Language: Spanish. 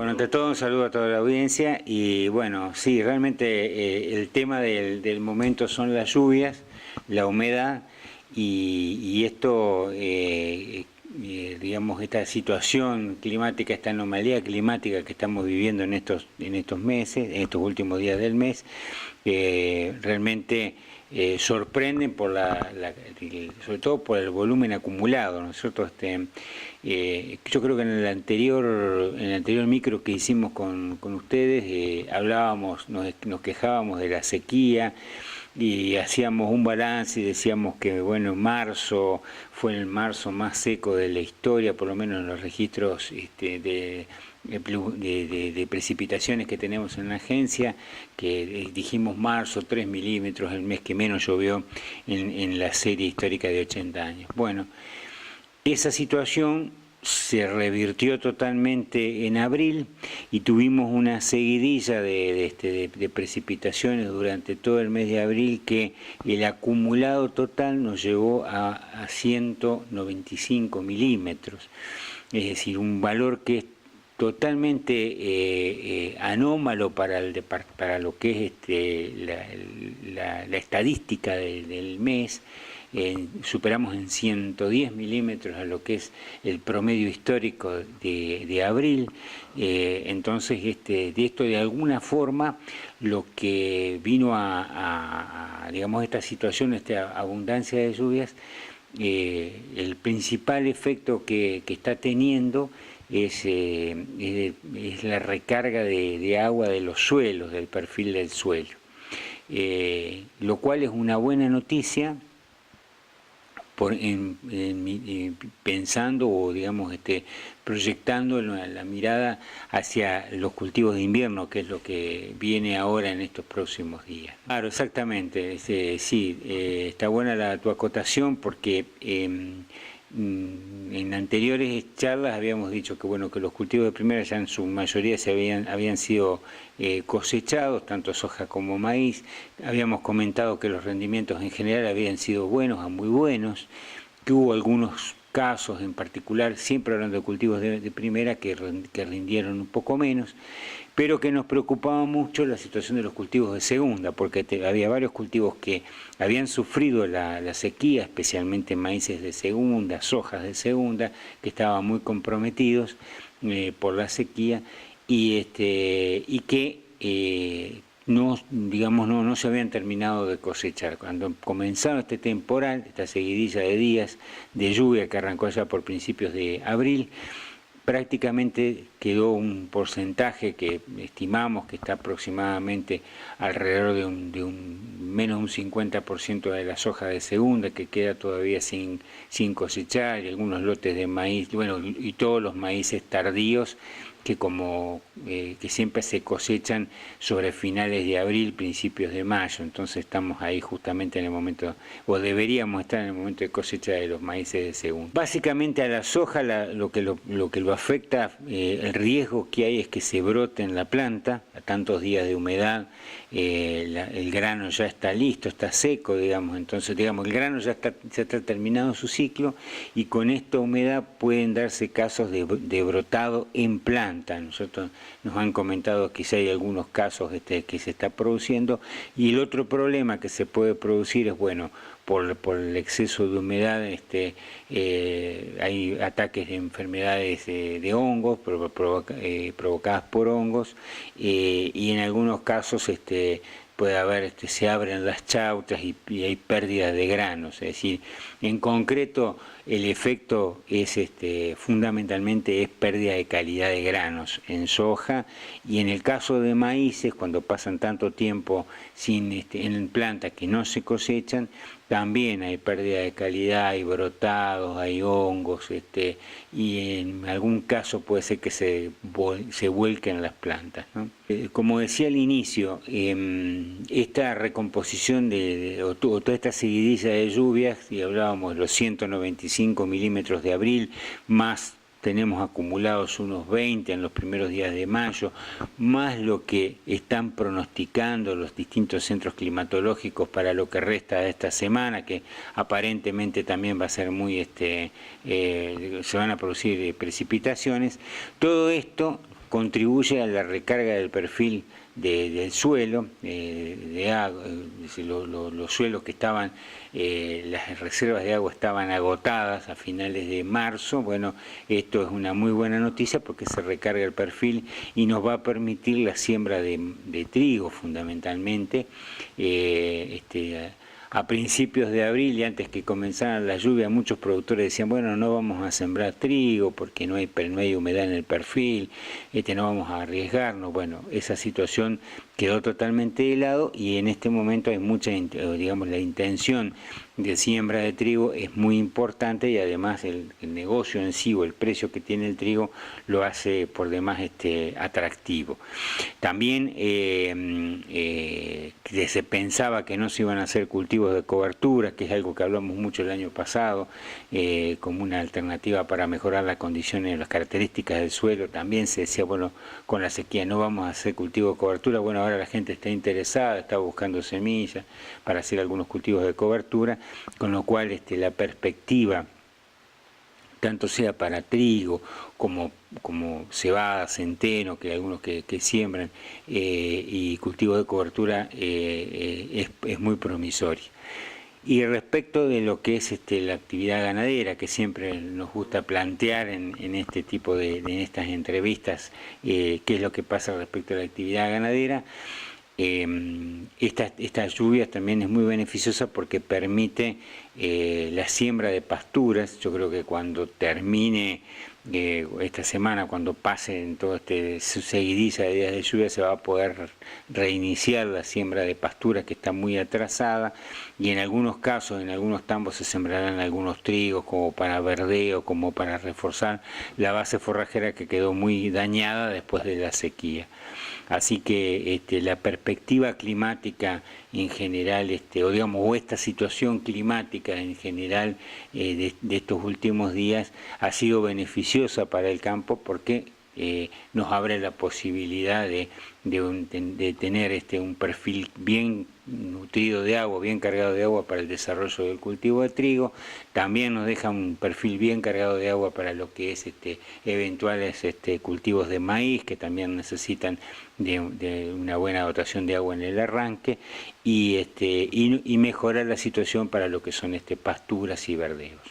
Bueno, ante todo un saludo a toda la audiencia y bueno, sí, realmente el tema del momento son las lluvias, la humedad y esto, digamos, esta situación climática, esta anomalía climática que estamos viviendo en estos meses, en estos últimos días del mes, realmente sorprenden por sobre todo por el volumen acumulado, ¿no es cierto? Yo creo que en el anterior micro que hicimos con ustedes hablábamos, nos quejábamos de la sequía y hacíamos un balance y decíamos que bueno, marzo fue el marzo más seco de la historia, por lo menos en los registros de precipitaciones que tenemos en la agencia, que dijimos marzo, 3 milímetros, el mes que menos llovió en la serie histórica de 80 años. Bueno, esa situación se revirtió totalmente en abril y tuvimos una seguidilla de precipitaciones durante todo el mes de abril que el acumulado total nos llevó a 195 milímetros, es decir, un valor que es totalmente anómalo para lo que es la estadística del mes. Superamos en 110 milímetros a lo que es el promedio histórico de abril. Entonces, de esto de alguna forma, lo que vino digamos, esta situación, esta abundancia de lluvias, el principal efecto que está teniendo es la recarga de agua de los suelos, del perfil del suelo. Lo cual es una buena noticia, pensando o digamos proyectando la mirada hacia los cultivos de invierno, que es lo que viene ahora en estos próximos días. Claro, exactamente, sí, está buena tu acotación porque en anteriores charlas habíamos dicho que bueno, que los cultivos de primera ya en su mayoría habían sido cosechados, tanto soja como maíz. Habíamos comentado que los rendimientos en general habían sido buenos a muy buenos, que hubo algunos casos en particular, siempre hablando de cultivos de primera, que rindieron un poco menos, pero que nos preocupaba mucho la situación de los cultivos de segunda, porque había varios cultivos que habían sufrido la sequía, especialmente maíces de segunda, sojas de segunda, que estaban muy comprometidos por la sequía y que no se habían terminado de cosechar. Cuando comenzaron este temporal, esta seguidilla de días de lluvia que arrancó allá por principios de abril, prácticamente quedó un porcentaje que estimamos que está aproximadamente alrededor de menos de un 50% de la soja de segunda que queda todavía sin cosechar, y algunos lotes de maíz, bueno, y todos los maíces tardíos que siempre se cosechan sobre finales de abril, principios de mayo. Entonces estamos ahí justamente en el momento, o deberíamos estar en el momento de cosecha de los maíces de segunda. Básicamente a la soja lo que lo afecta, el riesgo que hay es que se brote en la planta a tantos días de humedad. El grano ya está listo, está seco, digamos, entonces digamos el grano ya está terminado su ciclo, y con esta humedad pueden darse casos de brotado en planta. Nosotros nos han comentado que ya hay algunos casos que se está produciendo, y el otro problema que se puede producir es, bueno, por el exceso de humedad, hay ataques de enfermedades de hongos provocadas por hongos, y en algunos casos puede haber, se abren las chautas y hay pérdida de granos. Es decir, en concreto el efecto es fundamentalmente es pérdida de calidad de granos en soja, y en el caso de maíces, cuando pasan tanto tiempo en plantas que no se cosechan, también hay pérdida de calidad, hay brotados, hay hongos, y en algún caso puede ser que se vuelquen las plantas, ¿no? Como decía al inicio, esta recomposición o toda esta seguidilla de lluvias, y hablábamos de los 195 milímetros de abril, más tenemos acumulados unos 20 en los primeros días de mayo, más lo que están pronosticando los distintos centros climatológicos para lo que resta de esta semana, que aparentemente también va a ser muy, se van a producir precipitaciones. Todo esto contribuye a la recarga del perfil del suelo, de agua, los suelos que estaban, las reservas de agua estaban agotadas a finales de marzo. Bueno, esto es una muy buena noticia porque se recarga el perfil y nos va a permitir la siembra de trigo fundamentalmente. A principios de abril y antes que comenzaran las lluvias, muchos productores decían, bueno, no vamos a sembrar trigo porque no hay humedad en el perfil, no vamos a arriesgarnos. Bueno, esa situación quedó totalmente de lado y en este momento hay mucha, digamos, la intención de siembra de trigo es muy importante y además el negocio en sí o el precio que tiene el trigo lo hace por demás atractivo. También se pensaba que no se iban a hacer cultivos de cobertura, que es algo que hablamos mucho el año pasado, como una alternativa para mejorar las condiciones, las características del suelo. También se decía, bueno, con la sequía no vamos a hacer cultivo de cobertura. Bueno, ahora la gente está interesada, está buscando semillas para hacer algunos cultivos de cobertura, con lo cual la perspectiva, tanto sea para trigo como cebada, centeno, que algunos que siembran, y cultivos de cobertura, es muy promisoria. Y respecto de lo que es la actividad ganadera, que siempre nos gusta plantear en este tipo en estas entrevistas, qué es lo que pasa respecto a la actividad ganadera. Esta lluvia también es muy beneficiosa porque permite la siembra de pasturas. Yo creo que cuando termine esta semana, cuando pasen todo seguidiza de días de lluvia, se va a poder reiniciar la siembra de pasturas que está muy atrasada, y en algunos casos, en algunos tambos se sembrarán algunos trigos como para verdeo, como para reforzar la base forrajera que quedó muy dañada después de la sequía. Así que la perspectiva climática en general, o esta situación climática en general de estos últimos días ha sido beneficiosa para el campo porque nos abre la posibilidad de tener un perfil bien nutrido de agua, bien cargado de agua para el desarrollo del cultivo de trigo. También nos deja un perfil bien cargado de agua para lo que es eventuales cultivos de maíz, que también necesitan de una buena dotación de agua en el arranque, y mejorar la situación para lo que son pasturas y verdeos.